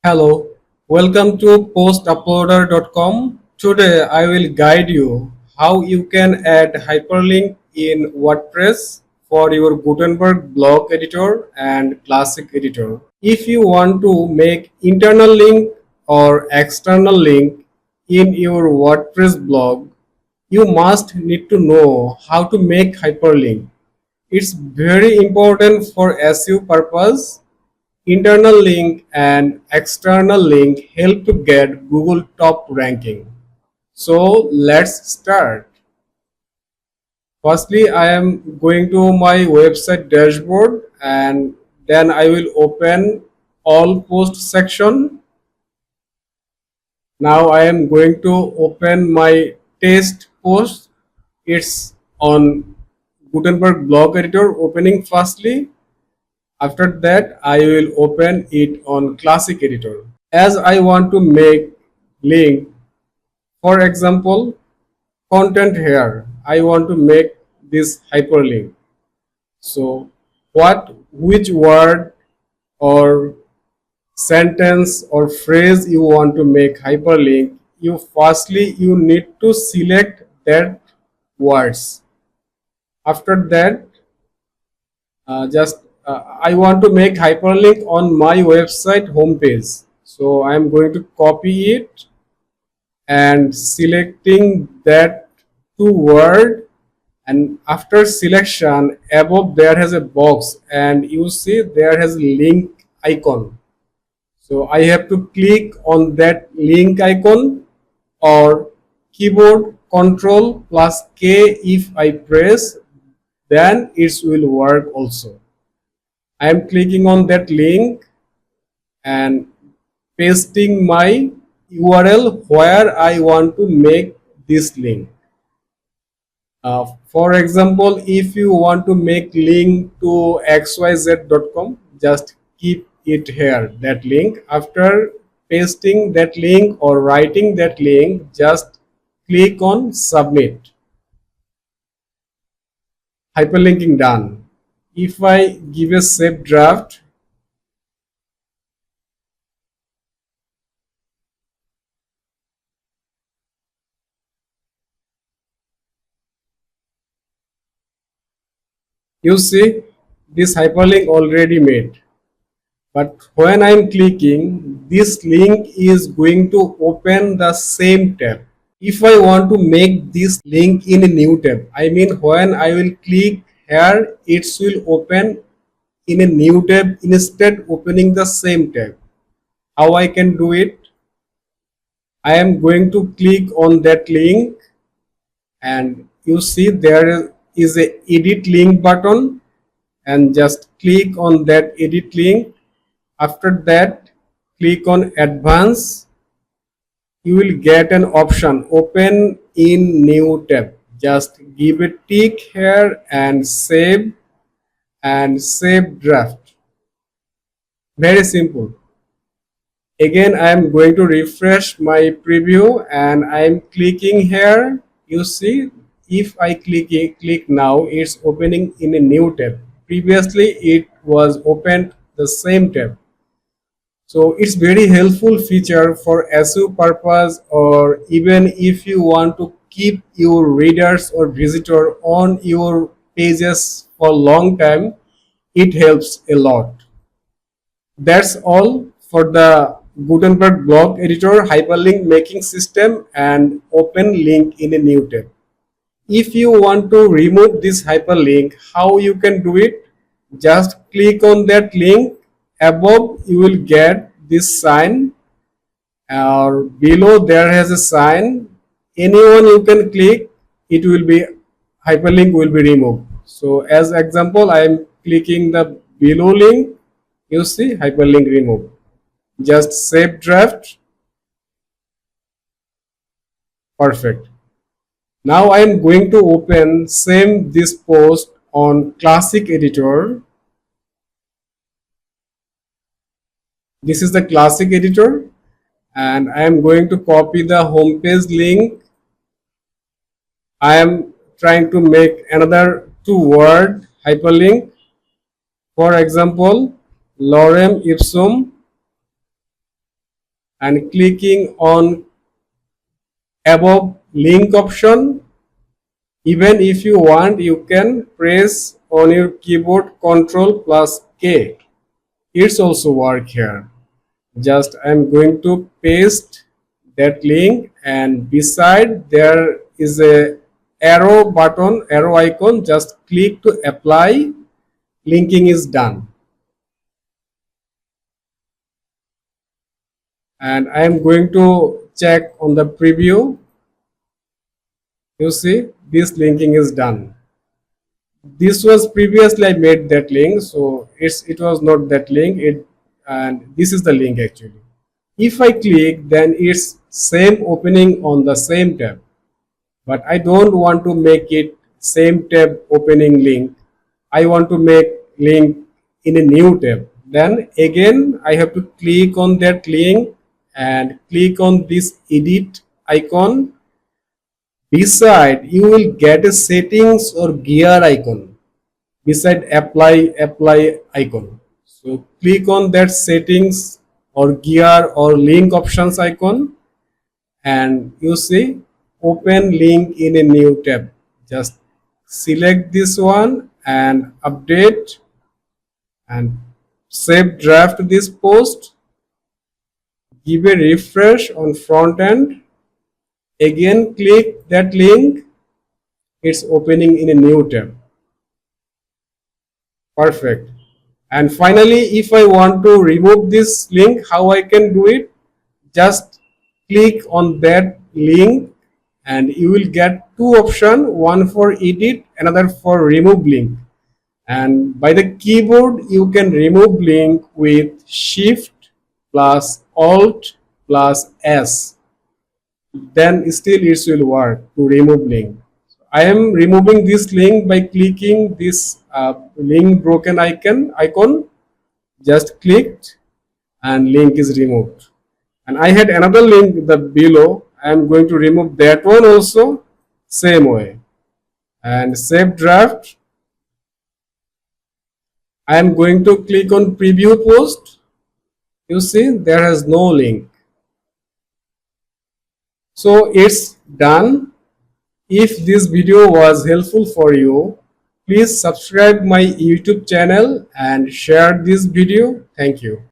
Hello, welcome to postuploader.com. Today I will guide you how you can add hyperlink in WordPress for your Gutenberg Block Editor and Classic Editor. If you want to make internal link or external link in your WordPress blog, you must need to know how to make hyperlink. It's very important for SEO purpose. Internal link and external link help to get Google top ranking. So let's start. Firstly, I am going to my website dashboard and then I will open all post section. Now I am going to open my test post. It's on Gutenberg Block Editor opening firstly. After that, I will open it on Classic Editor. As I want to make link, for example, content here, I want to make this hyperlink. So which word or sentence or phrase you want to make hyperlink, you need to select that words. After that, just I want to make hyperlink on my website homepage. So I am going to copy it and selecting that two word, and after selection above there has a box and you see there has link icon. So I have to click on that link icon, or keyboard control plus K if I press, then it will work also. I am clicking on that link and pasting my URL where I want to make this link. For example, if you want to make link to xyz.com, just keep it here, that link. After pasting that link or writing that link, just click on submit. Hyperlinking done. If I give a save draft, you see this hyperlink already made. But when I'm clicking, this link is going to open the same tab. If I want to make this link in a new tab, I mean when I will click here, it will open in a new tab instead opening the same tab. How I can do it? I am going to click on that link and you see there is a edit link button, and just click on that edit link. After that, click on advanced. You will get an option open in new tab. Just give a tick here and save draft. Very simple. Again, I am going to refresh my preview and I am clicking here. You see, if I click now, it's opening in a new tab. Previously, it was opened the same tab. So it's very helpful feature for SEO purpose, or even if you want to keep your readers or visitor on your pages for long time, it helps a lot. That's all for the Gutenberg Block Editor hyperlink making system and open link in a new tab. If you want to remove this hyperlink, how you can do it? Just click on that link. Above you will get this sign, or below there has a sign. Anyone you can click, it will be hyperlink will be removed. So as example, I am clicking the below link. You see hyperlink removed. Just save draft. Perfect. Now I am going to open same this post on Classic Editor. This is the Classic Editor, and I am going to copy the homepage link. I am trying to make another two word hyperlink. For example, lorem ipsum and clicking on above link option. Even if you want, you can press on your keyboard Ctrl plus K. It's also work here. Just I'm going to paste that link, and beside there is a arrow button, arrow icon. Just click to apply. Linking is done. And I am going to check on the preview. You see, this linking is done. This was previously I made that link, so it was not that link. And this is the link actually. If I click, then it's same opening on the same tab. But I don't want to make it same tab opening link. I want to make link in a new tab. Then again I have to click on that link and click on this edit icon. Beside you will get a settings or gear icon beside apply icon. So click on that settings or gear or link options icon, and you see open link in a new tab. Just select this one and update and save draft this post. Give a refresh on front end. Again click that link. It's opening in a new tab. Perfect. And finally, if I want to remove this link, how I can do it? Just click on that link and you will get two options, one for edit, another for remove link. And by the keyboard you can remove link with shift plus alt plus S. Then still it will work to remove link. I am removing this link by clicking this link broken icon. Just clicked and link is removed. And I had another link below. I am going to remove that one also, same way. And save draft. I am going to click on preview post. You see there has no link. So it's done. If this video was helpful for you, please subscribe my YouTube channel and share this video. Thank you.